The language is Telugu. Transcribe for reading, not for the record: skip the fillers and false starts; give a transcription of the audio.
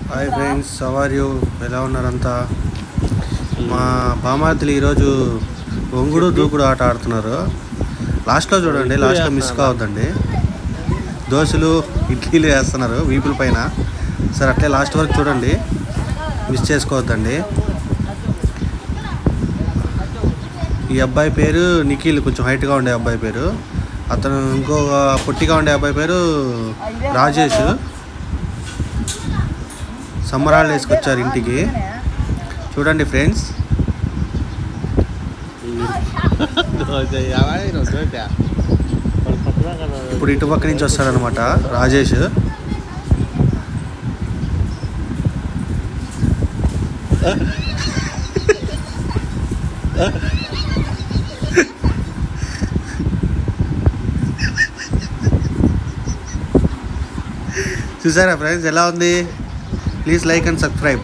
Hi friends, how are you? ఎలా ఉన్నారంతా? మా బామార్దులు ఈరోజు వంగుడు దూకుడు ఆట ఆడుతున్నారు. లాస్ట్లో చూడండి, లాస్ట్లో మిస్ కావద్దండి. దోశలు ఇడ్లీలు వేస్తున్నారు వీపుల పైన. సరే అట్లే లాస్ట్ వరకు చూడండి, మిస్ చేసుకోవద్దండి. ఈ అబ్బాయి పేరు నిఖిల్, కొంచెం హైట్గా ఉండే అబ్బాయి పేరు. అతను ఇంకో పొట్టిగా ఉండే అబ్బాయి పేరు రాజేష్. సమ్మర్ హాలిడేస్ వేసుకొచ్చారు ఇంటికి. చూడండి ఫ్రెండ్స్, ఇప్పుడు ఇటుపక్క నుంచి వస్తాడనమాట రాజేష్. చూసారా ఫ్రెండ్స్ ఎలా ఉంది? Please like and subscribe.